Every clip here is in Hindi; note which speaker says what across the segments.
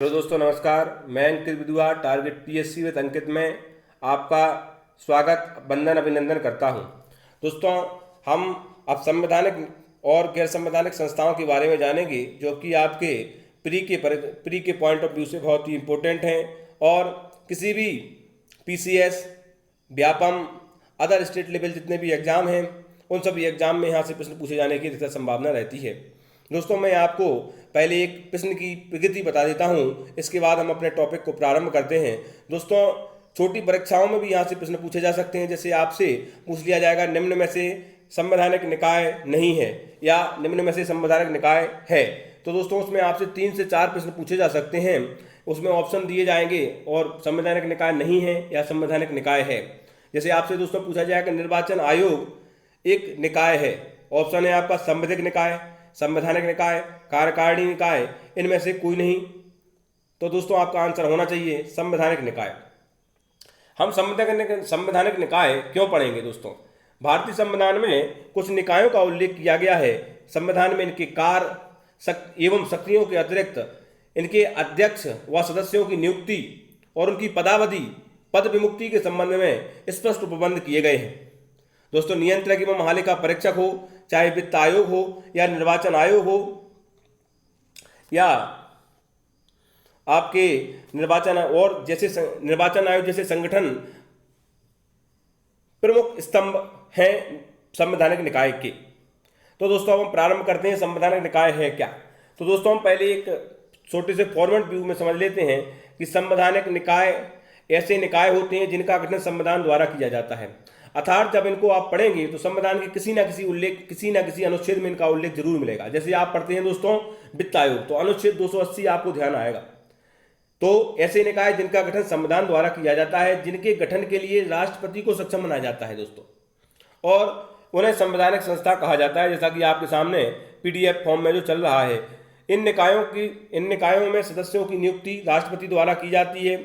Speaker 1: हेलो दोस्तों, नमस्कार। मैं अंकित विदुआ टारगेट पीएससी विद अंकित में आपका स्वागत, वंदन, अभिनंदन करता हूं। दोस्तों, हम अब संवैधानिक और गैर संवैधानिक संस्थाओं के बारे में जानेंगे जो कि आपके प्री के पॉइंट ऑफ व्यू से बहुत ही इम्पोर्टेंट हैं और किसी भी PCS, Vyapam, other state level जितने भी एग्ज़ाम हैं उन सभी एग्ज़ाम में यहाँ से प्रश्न पूछे जाने की अधिकतर संभावना रहती है। दोस्तों, मैं आपको पहले एक प्रश्न की प्रकृति बता देता हूँ, इसके बाद हम अपने टॉपिक को प्रारंभ करते हैं। दोस्तों, छोटी परीक्षाओं में भी यहाँ से प्रश्न पूछे जा सकते हैं। जैसे आपसे पूछ लिया जाएगा निम्न में से संवैधानिक निकाय नहीं है या निम्न में से संवैधानिक निकाय है, तो दोस्तों उसमें आपसे 3 से 4 प्रश्न पूछे जा सकते हैं। उसमें ऑप्शन दिए जाएंगे और संवैधानिक निकाय नहीं है या संवैधानिक निकाय है। जैसे आपसे दोस्तों पूछा जाएगा निर्वाचन आयोग एक निकाय है, ऑप्शन है आपका संवैधानिक निकाय, संवैधानिक निकाय, कार्यकारिणी निकाय, इनमें से कोई नहीं। तो दोस्तों आपका आंसर होना चाहिए संवैधानिक निकाय। हम संवैधानिक निकाय क्यों पढ़ेंगे दोस्तों? भारतीय संविधान में कुछ निकायों का उल्लेख किया गया है। संविधान में इनके कार्य एवं शक्तियों के अतिरिक्त इनके अध्यक्ष व सदस्यों की नियुक्ति और उनकी पदावधि, पद विमुक्ति के संबंध में स्पष्ट प्रबंध किए गए हैं। दोस्तों, नियंत्रक एवं महालेखा परीक्षक हो, चाहे वित्त आयोग हो या निर्वाचन आयोग हो या आपके निर्वाचन आयोग जैसे संगठन प्रमुख स्तंभ हैं संवैधानिक निकाय के। तो दोस्तों हम प्रारंभ करते हैं संवैधानिक निकाय है क्या। तो दोस्तों हम पहले एक छोटे से फॉर्मेट व्यू में समझ लेते हैं कि संवैधानिक निकाय ऐसे निकाय होते हैं जिनका गठन संविधान द्वारा किया जाता है। अर्थात जब इनको आप पढ़ेंगे तो संविधान के किसी न किसी अनुच्छेद में इनका उल्लेख जरूर मिलेगा। जैसे आप पढ़ते हैं दोस्तों वित्त आयोग, तो अनुच्छेद 280 आपको ध्यान आएगा। तो ऐसे निकाय जिनका गठन संविधान द्वारा किया जाता है, जिनके गठन के लिए राष्ट्रपति को सक्षम बनाया जाता है दोस्तों, और उन्हें संवैधानिक संस्था कहा जाता है, जैसा कि आपके सामने पीडीएफ फॉर्म में जो चल रहा है। इन निकायों में सदस्यों की नियुक्ति राष्ट्रपति द्वारा की जाती है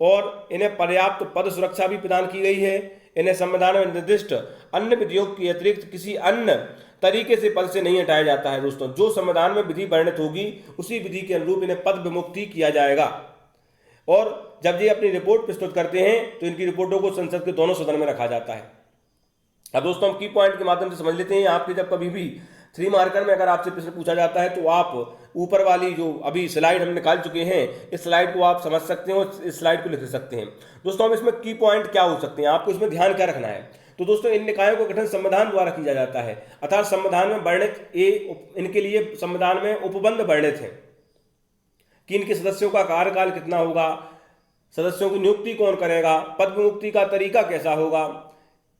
Speaker 1: और इन्हें पर्याप्त पद सुरक्षा भी प्रदान की गई है। इन्हें संविधान में निर्दिष्ट अन्य विधियों के अतिरिक्त किसी अन्य तरीके से पद से नहीं हटाया जाता है दोस्तों। जो संविधान में विधि वर्णित होगी उसी विधि के अनुरूप इन्हें पद विमुक्ति किया जाएगा। और जब ये अपनी रिपोर्ट प्रस्तुत करते हैं तो इनकी रिपोर्टों को संसद के दोनों सदन में रखा जाता है। अब दोस्तों हम की पॉइंट के माध्यम से समझ लेते हैं। आपके जब कभी भी 3 मार्कर में अगर आपसे प्रश्न पूछा जाता है तो आप ऊपर वाली जो अभी स्लाइड हम निकाल चुके हैं, इस स्लाइड को आप समझ सकते हैं और इस स्लाइड को लिख सकते हैं। दोस्तों हम इसमें की पॉइंट क्या हो सकते हैं, आपको इसमें ध्यान क्या रखना है। तो दोस्तों इन निकायों का गठन संविधान द्वारा किया जाता है, अर्थात संविधान में वर्णित इनके लिए संविधान में उपबंध वर्णित है कि इनके सदस्यों का कार्यकाल कितना होगा, सदस्यों की नियुक्ति कौन करेगा, पद विमुक्ति का तरीका कैसा होगा,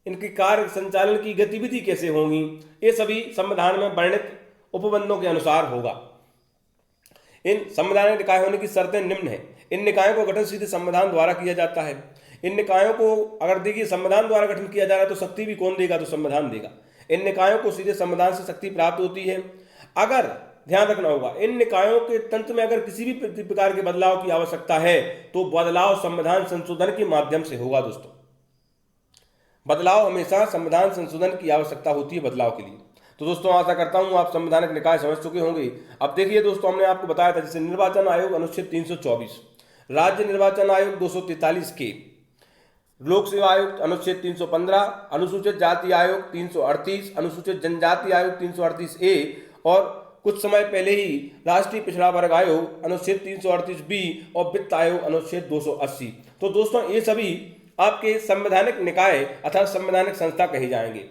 Speaker 1: इनकी कार्य संचालन की गतिविधि कैसे होगी, ये सभी संविधान में वर्णित उपबंधों के अनुसार होगा। इन संवैधानिक निकाय होने की शर्तें निम्न है। इन निकायों का गठन सीधे संविधान द्वारा किया जाता है। इन निकायों को अगर देखिए संविधान द्वारा गठन किया जा रहा है तो शक्ति भी कौन देगा, तो संविधान देगा। इन निकायों को सीधे संविधान से शक्ति प्राप्त होती है। अगर ध्यान रखना होगा, इन निकायों के तंत्र में अगर किसी भी प्रकार के बदलाव की आवश्यकता है तो बदलाव संविधान संशोधन के माध्यम से होगा दोस्तों। बदलाव हमेशा संविधान संशोधन की आवश्यकता होती है बदलाव के लिए। तो दोस्तों आशा करता हूं आप संवैधानिक निकाय समझ चुके होंगे। अब देखिए दोस्तों, हमने आपको बताया था जैसे निर्वाचन आयोग अनुच्छेद 324, राज्य निर्वाचन आयोग 243 के, लोक सेवा आयोग अनुच्छेद 315, अनुसूचित जाति आयोग 338, अनुसूचित जनजाति आयोग 338 ए और कुछ समय पहले ही राष्ट्रीय पिछड़ा वर्ग आयोग अनुच्छेद 338 बी और वित्त आयोग अनुच्छेद 280। तो दोस्तों ये सभी आपके संवैधानिक निकाय अर्थात संवैधानिक संस्था कहे जाएंगे।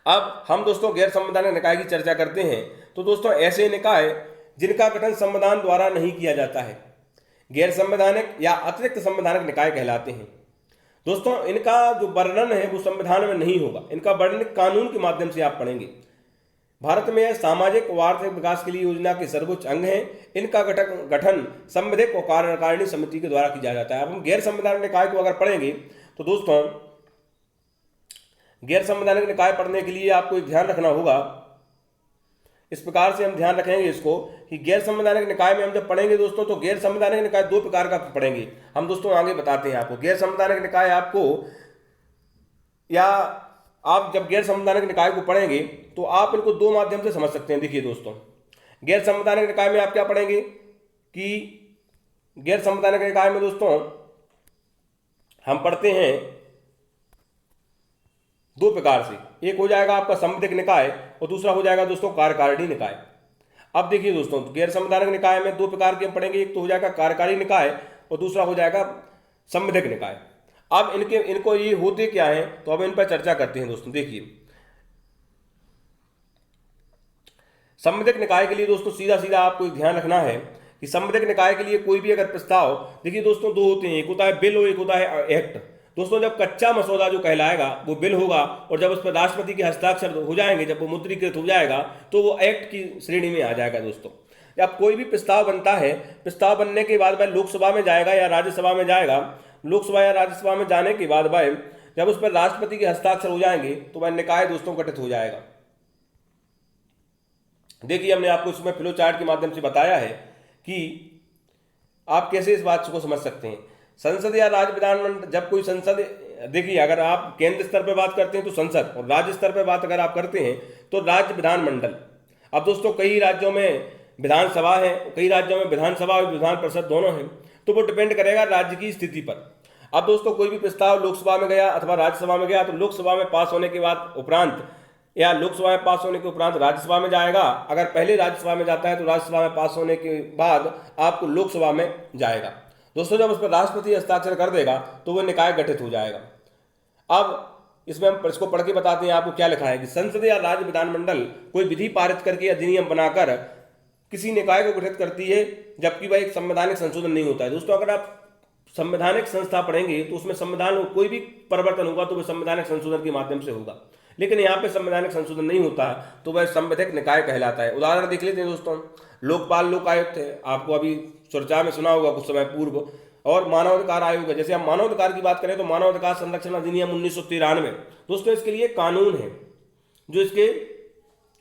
Speaker 1: अब हम दोस्तों गैर संवैधानिक निकाय की चर्चा करते हैं। तो दोस्तों ऐसे निकाय जिनका गठन संविधान द्वारा नहीं किया जाता है गैर संवैधानिक या अतिरिक्त संवैधानिक निकाय कहलाते हैं। दोस्तों इनका जो वर्णन है वो संविधान में नहीं होगा, इनका वर्णन कानून के माध्यम से आप पढ़ेंगे। भारत में सामाजिक व आर्थिक विकास के लिए योजना के सर्वोच्च अंग है। इनका गठन संविधिक और कार्यकारिणी समिति के द्वारा किया जाता है। अब हम गैर संवैधानिक निकाय को अगर पढ़ेंगे तो दोस्तों गैर संवैधानिक निकाय पढ़ने के लिए आपको एक ध्यान रखना होगा। इस प्रकार से हम ध्यान रखेंगे इसको कि गैर संवैधानिक निकाय में हम जब पढ़ेंगे दोस्तों तो गैर संवैधानिक निकाय 2 प्रकार का पढ़ेंगे हम दोस्तों, आगे बताते हैं आपको। गैर संवैधानिक निकाय आपको, या आप जब गैर संवैधानिक निकाय को पढ़ेंगे तो आप इनको 2 माध्यम से समझ सकते हैं। देखिए दोस्तों, गैर संवैधानिक निकाय में आप क्या पढ़ेंगे, कि गैर संवैधानिक निकाय में दोस्तों हम पढ़ते हैं दो प्रकार से, एक हो जाएगा आपका संवैधानिक निकाय और दूसरा हो जाएगा दोस्तों कार्यकारिणी निकाय। अब देखिए दोस्तों, गैर संवैधानिक निकाय में दो प्रकार के हम पढ़ेंगे, एक तो हो जाएगा कार्यकारी निकाय और दूसरा हो जाएगा संवैधानिक निकाय। अब इनको ये होते क्या है, तो अब इन पर चर्चा करते हैं दोस्तों। देखिए, संवैधानिक निकाय के लिए दोस्तों सीधा सीधा आपको ध्यान रखना है कि संवैधानिक निकाय के लिए कोई भी अगर प्रस्ताव, देखिए दोस्तों दो होते हैं, एक होता है बिल और एक होता है एक्ट। दोस्तों जब कच्चा मसौदा जो कहलाएगा वो बिल होगा, और जब उस पर राष्ट्रपति के हस्ताक्षर हो जाएंगे, जब वो मुद्रीकृत हो जाएगा तो वो एक्ट की श्रेणी में आ जाएगा दोस्तों। जब कोई भी प्रस्ताव बनता है, प्रस्ताव बनने के बाद वह लोकसभा में जाएगा या राज्यसभा में जाएगा, लोकसभा या राज्यसभा में जाने के बाद वह जब उस पर राष्ट्रपति के हस्ताक्षर हो जाएंगे तो वह निकाय दोस्तों गठित हो जाएगा। देखिए, हमने आपको इसमें फ्लो चार्ट के माध्यम से बताया है कि आप कैसे इस बात को समझ सकते हैं। संसद या राज्य विधानमंडल, जब कोई संसद, देखिए अगर आप केंद्र स्तर पर बात करते हैं तो संसद, और राज्य स्तर पर बात अगर आप करते हैं तो राज्य विधानमंडल। अब दोस्तों कई राज्यों में विधानसभा है, कई राज्यों में विधानसभा और विधान परिषद दोनों हैं, तो वो डिपेंड करेगा राज्य की स्थिति पर। अब दोस्तों कोई भी प्रस्ताव लोकसभा में गया अथवा राज्यसभा में गया तो लोकसभा में पास होने के बाद उपरांत, या लोकसभा में पास होने के उपरांत राज्यसभा में जाएगा। अगर पहले राज्यसभा में जाता है तो राज्यसभा में पास होने के बाद आपको लोकसभा में जाएगा। दोस्तों जब उस पर राष्ट्रपति हस्ताक्षर कर देगा तो वह निकाय गठित हो जाएगा। अब इसमें हम इसको पढ़ के बताते हैं आपको क्या लिखा है कि संसद या राज्य विधानमंडल कोई विधि पारित करके अधिनियम बनाकर किसी निकाय को गठित करती है, जबकि वह एक संवैधानिक संशोधन नहीं होता है। दोस्तों अगर आप संवैधानिक संस्था पढ़ेंगे तो उसमें संविधान में कोई भी परिवर्तन होगा तो वह संवैधानिक संशोधन के माध्यम से होगा, लेकिन यहाँ पे संवैधानिक संशोधन नहीं होता तो वह संवैधानिक निकाय कहलाता है। उदाहरण देख लेते हैं दोस्तों, लोकपाल लोक आयुक्त है, आपको अभी चर्चा में सुना होगा कुछ समय पूर्व, और मानवाधिकार आयोग है। जैसे हम मानवाधिकार की बात करें तो मानवाधिकार संरक्षण अधिनियम 1993, दोस्तों इसके लिए कानून है जो इसके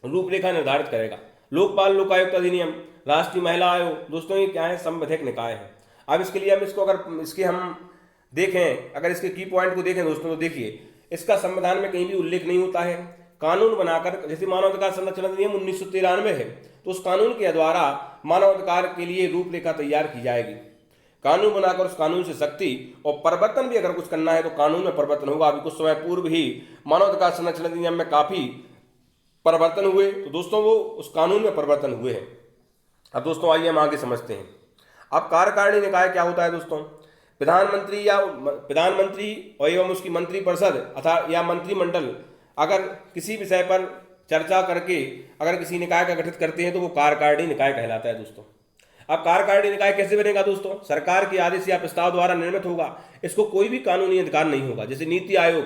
Speaker 1: रूपरेखा निर्धारित करेगा। लोकपाल लोक आयुक्त अधिनियम, राष्ट्रीय महिला आयोग, दोस्तों ये क्या है, संवैधानिक निकाय है। अब इसके लिए हम इसको अगर इसके हम देखें, अगर इसके की पॉइंट को देखें दोस्तों, तो देखिए इसका संविधान में कहीं भी उल्लेख नहीं होता है। कानून बनाकर, जैसे मानवाधिकार संरक्षण अधिनियम 1993 है तो उस कानून के द्वारा मानवाधिकार के लिए रूपरेखा तैयार की जाएगी। कानून बनाकर उस कानून से सख्ती और परिवर्तन भी अगर कुछ करना है तो कानून में परिवर्तन होगा। अभी कुछ समय पूर्व ही मानवाधिकार संरक्षण अधिनियम में काफी परिवर्तन हुए, तो दोस्तों वो उस कानून में परिवर्तन हुए हैं। अब दोस्तों आइए हम आगे समझते हैं। अब कार्यकारिणी निकाय क्या होता है दोस्तों, प्रधानमंत्री और एवं उसकी मंत्रिपरिषद अथवा या मंत्रिमंडल अगर किसी विषय पर चर्चा करके अगर किसी निकाय का गठित करते हैं तो वो कार्यकारिणी निकाय कहलाता है दोस्तों। अब कार्यकारिणी निकाय कैसे बनेगा दोस्तों, सरकार के आदेश या प्रस्ताव द्वारा निर्मित होगा। इसको कोई भी कानूनी अधिकार नहीं होगा। जैसे नीति आयोग,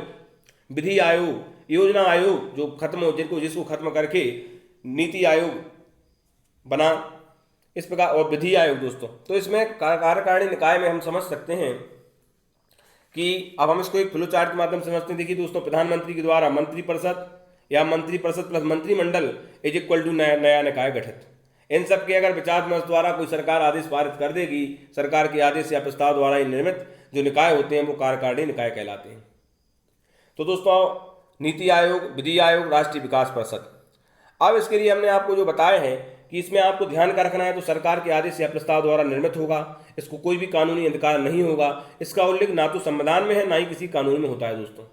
Speaker 1: विधि आयोग, योजना आयोग जो खत्म हो, जिसको खत्म करके नीति आयोग बना, इस प्रकार, और विधि आयोग दोस्तों। तो इसमें कार्यकारिणी निकाय में हम समझ सकते हैं कि अब हम इसको एक फ्लो चार्ट के माध्यम से समझते हैं। देखिए दोस्तों, प्रधानमंत्री के द्वारा मंत्रिपरिषद या मंत्रिपरिषद प्लस मंत्रिमंडल इज इक्वल टू नया निकाय गठित। इन सब के अगर विचार विमर्श द्वारा कोई सरकार आदेश पारित कर देगी, सरकार के आदेश या प्रस्ताव द्वारा निर्मित जो निकाय होते हैं वो कार्यकारिणी निकाय कहलाते हैं। तो दोस्तों नीति आयोग, विधि आयोग, राष्ट्रीय विकास परिषद। अब इसके लिए हमने आपको जो बताए हैं कि इसमें आपको ध्यान का रखना है तो सरकार के आदेश या प्रस्ताव द्वारा निर्मित होगा। इसको कोई भी कानूनी अधिकार नहीं होगा। इसका उल्लेख ना तो संविधान में है ना ही किसी कानून में होता है दोस्तों।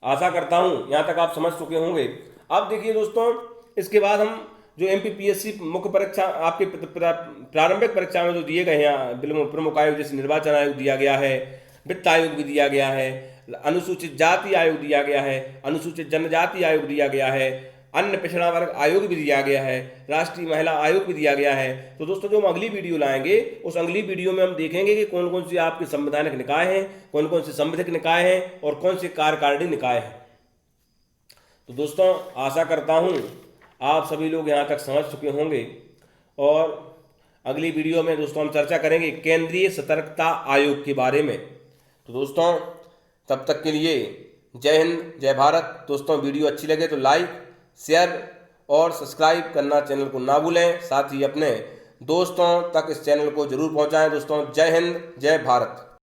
Speaker 1: आशा करता हूं यहां तक आप समझ चुके होंगे। अब देखिए दोस्तों, इसके बाद हम जो MPPSC मुख्य परीक्षा आपके प्रारंभिक परीक्षा में जो दिए गए हैं, प्रमुख आयोग जैसे निर्वाचन आयोग दिया गया है, वित्त आयोग भी दिया गया है, अनुसूचित जाति आयोग दिया गया है, अनुसूचित जनजाति आयोग दिया गया है, अन्य पिछड़ा वर्ग आयोग भी दिया गया है, राष्ट्रीय महिला आयोग भी दिया गया है। तो दोस्तों जो हम अगली वीडियो लाएंगे उस अगली वीडियो में हम देखेंगे कि कौन कौन से आपके संवैधानिक निकाय हैं, कौन कौन से संवैधानिक निकाय हैं और कौन से कार्यकारिणी निकाय हैं। तो दोस्तों आशा करता हूं आप सभी लोग यहां तक समझ चुके होंगे, और अगली वीडियो में दोस्तों हम चर्चा करेंगे केंद्रीय सतर्कता आयोग के बारे में। तो दोस्तों तब तक के लिए जय हिंद, जय भारत। दोस्तों वीडियो अच्छी लगे तो लाइक, शेयर और सब्सक्राइब करना चैनल को ना भूलें। साथ ही अपने दोस्तों तक इस चैनल को जरूर पहुंचाएं। दोस्तों जय हिंद, जय भारत।